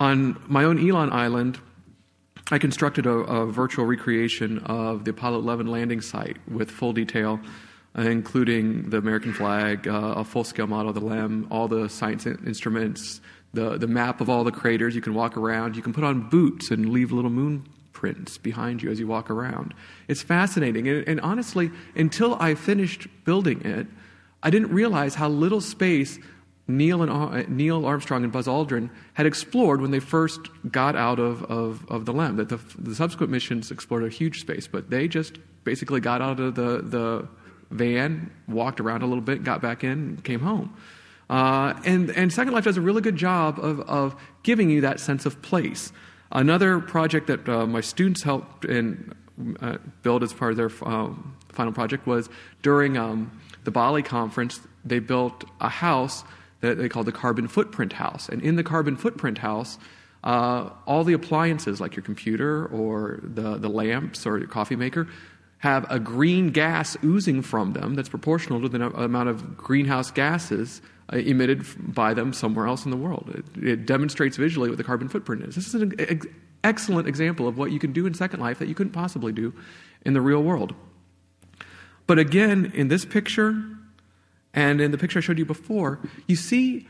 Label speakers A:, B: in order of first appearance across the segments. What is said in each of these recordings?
A: On my own Elon Island, I constructed a virtual recreation of the Apollo 11 landing site with full detail, including the American flag, a full-scale model of the LEM, all the science instruments, the map of all the craters. You can walk around. You can put on boots and leave little moon prints behind you as you walk around. It's fascinating. And honestly, until I finished building it, I didn't realize how little space Neil Armstrong and Buzz Aldrin had explored when they first got out of the LEM. That the subsequent missions explored a huge space, but they just basically got out of the van, walked around a little bit, got back in, and came home. And Second Life does a really good job of giving you that sense of place. Another project that my students helped build as part of their final project was during the Bali conference, they built a house that they called the Carbon Footprint House. And in the Carbon Footprint House, all the appliances like your computer or the lamps or your coffee maker have a green gas oozing from them that's proportional to the amount of greenhouse gases emitted by them somewhere else in the world. It demonstrates visually what the carbon footprint is. This is an excellent example of what you can do in Second Life that you couldn't possibly do in the real world. But again, in this picture and in the picture I showed you before, you see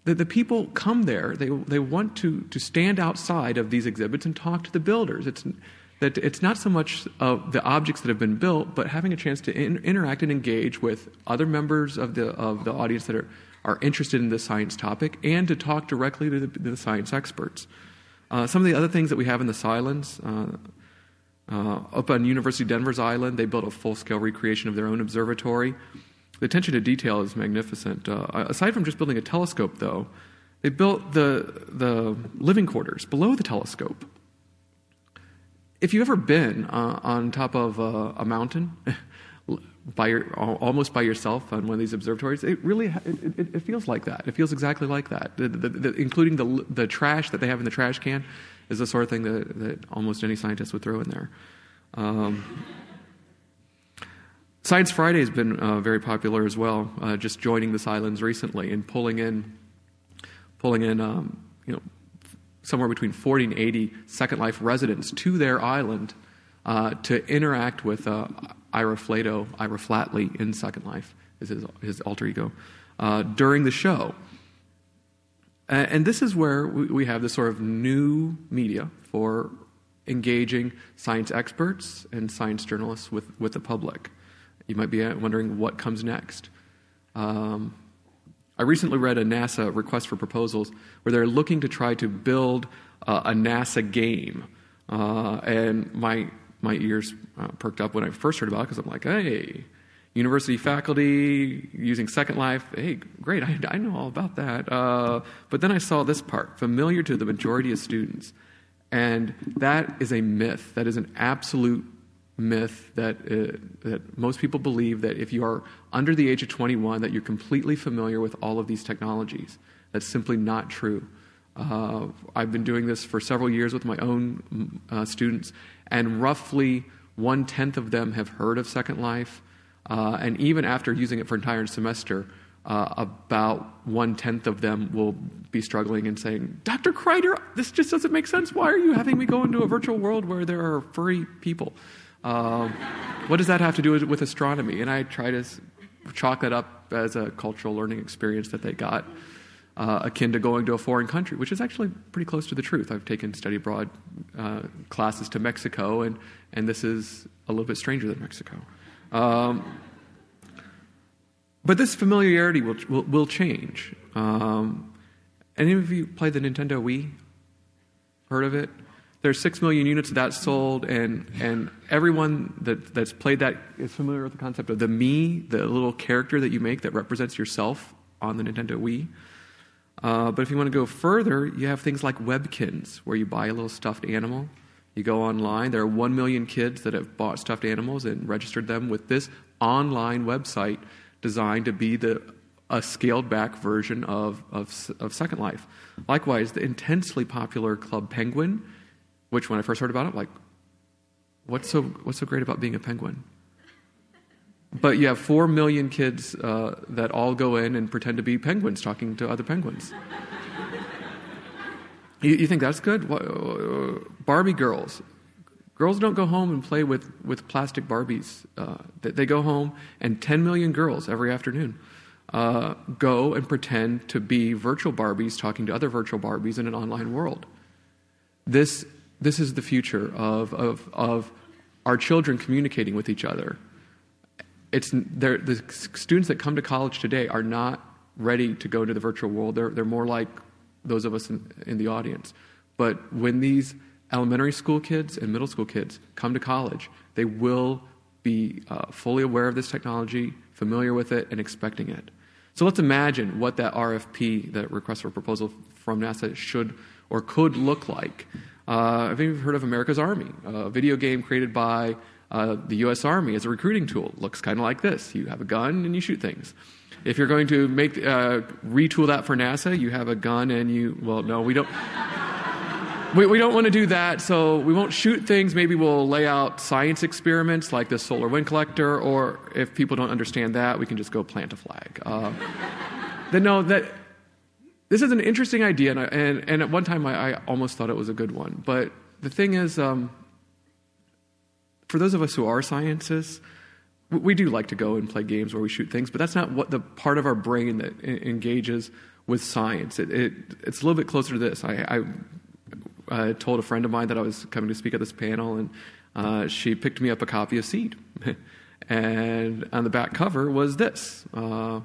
A: that the people come there, they want to stand outside of these exhibits and talk to the builders. It's not so much of the objects that have been built, but having a chance to interact and engage with other members of the audience that are interested in this science topic, and to talk directly to the science experts. Some of the other things that we have in the Silence, up on University of Denver's island, they built a full-scale recreation of their own observatory. The attention to detail is magnificent. Aside from just building a telescope, though, they built the living quarters below the telescope. If you've ever been on top of a mountain, almost by yourself on one of these observatories, it really it feels like that. It feels exactly like that. Including the trash that they have in the trash can is the sort of thing that almost any scientist would throw in there. Science Friday has been very popular as well. Just joining the Islands recently and pulling in somewhere between 40 and 80 Second Life residents to their island to interact with Ira Flatley in Second Life, is his alter ego, during the show. And this is where we have this sort of new media for engaging science experts and science journalists with the public. You might be wondering what comes next. I recently read a NASA request for proposals where they're looking to try to build a NASA game. And my ears perked up when I first heard about it, because I'm like, hey, university faculty using Second Life, hey, great, I know all about that. But then I saw this part, familiar to the majority of students. And that is a myth. That is an absolute myth that most people believe that if you are under the age of 21, that you're completely familiar with all of these technologies. That's simply not true. I've been doing this for several years with my own students, and roughly 1/10 of them have heard of Second Life. And even after using it for an entire semester, about 1/10 of them will be struggling and saying, Dr. Kreider, this just doesn't make sense. Why are you having me go into a virtual world where there are furry people? What does that have to do with astronomy? And I try to chalk that up as a cultural learning experience that they got, akin to going to a foreign country, which is actually pretty close to the truth. I've taken study abroad classes to Mexico, and this is a little bit stranger than Mexico. But this familiarity will change. Any of you played the Nintendo Wii? Heard of it? There's 6 million units of that sold, and everyone that's played that is familiar with the concept of the Mii, the little character that you make that represents yourself on the Nintendo Wii. But if you want to go further, you have things like Webkinz, where you buy a little stuffed animal. You go online. There are 1 million kids that have bought stuffed animals and registered them with this online website designed to be a scaled-back version of Second Life. Likewise, the intensely popular Club Penguin, which when I first heard about it, like, what's so great about being a penguin? But you have 4 million kids that all go in and pretend to be penguins talking to other penguins. You think that's good? Barbie girls. Girls don't go home and play with plastic Barbies. They go home, and 10 million girls every afternoon go and pretend to be virtual Barbies talking to other virtual Barbies in an online world. This is the future of our children communicating with each other. The students that come to college today are not ready to go into the virtual world. They're more like those of us in the audience. But when these elementary school kids and middle school kids come to college, they will be fully aware of this technology, familiar with it, and expecting it. So let's imagine what that RFP, that request for proposal from NASA, should or could look like. Have you heard of America's Army? A video game created by the U.S. Army as a recruiting tool. Looks kind of like this. You have a gun and you shoot things. If you're going to retool that for NASA, you have a gun and no, we don't. We don't want to do that, so we won't shoot things. Maybe we'll lay out science experiments like the solar wind collector, or if people don't understand that, we can just go plant a flag. This is an interesting idea, and at one time I almost thought it was a good one. But the thing is, for those of us who are scientists, we do like to go and play games where we shoot things, but that's not what the part of our brain that engages with science. It's a little bit closer to this. I told a friend of mine that I was coming to speak at this panel, and she picked me up a copy of Seed. And on the back cover was this, a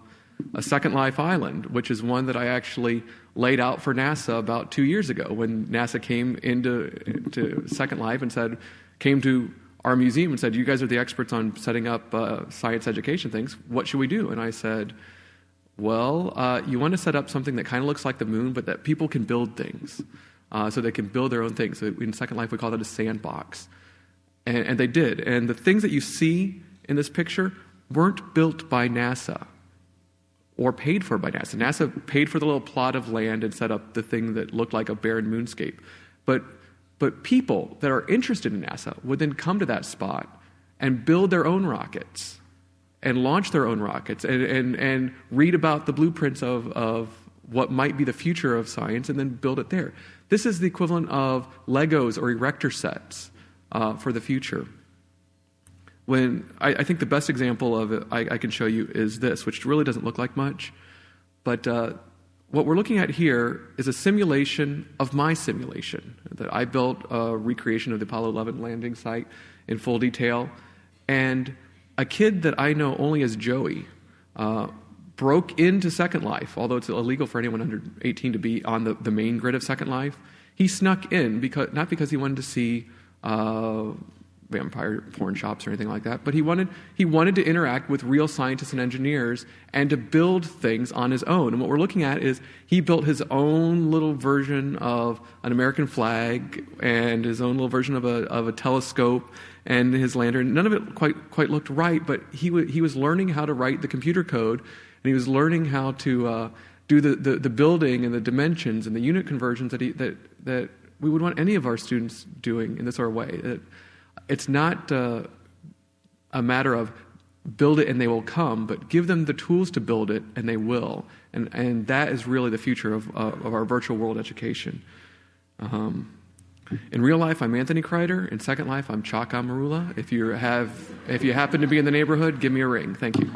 A: Second Life Island, which is one that I actually laid out for NASA about 2 years ago when NASA came into Second Life and came to our museum and said, you guys are the experts on setting up science education things. What should we do? And I said, well, you want to set up something that kind of looks like the moon, but that people can build things. So they can build their own things. So in Second Life, we call it a sandbox. And they did. And the things that you see in this picture weren't built by NASA or paid for by NASA. NASA paid for the little plot of land and set up the thing that looked like a barren moonscape. But people that are interested in NASA would then come to that spot and build their own rockets and launch their own rockets and read about the blueprints of what might be the future of science and then build it there. This is the equivalent of Legos or erector sets for the future. When I think the best example of it I can show you is this, which really doesn't look like much. But what we're looking at here is a simulation of my simulation. That I built a recreation of the Apollo 11 landing site in full detail. And a kid that I know only as Joey broke into Second Life, although it's illegal for anyone under 18 to be on the main grid of Second Life. He snuck in, not because he wanted to see vampire porn shops or anything like that, but he wanted to interact with real scientists and engineers and to build things on his own. And what we're looking at is he built his own little version of an American flag and his own little version of a telescope and his lantern. None of it quite looked right, but he was learning how to write the computer code. And he was learning how to do the building and the dimensions and the unit conversions that we would want any of our students doing in this sort of way. It's not a matter of build it and they will come, but give them the tools to build it and they will. And that is really the future of our virtual world education. In real life, I'm Anthony Kreider. In Second Life, I'm Chaka Marula. If you happen to be in the neighborhood, give me a ring. Thank you.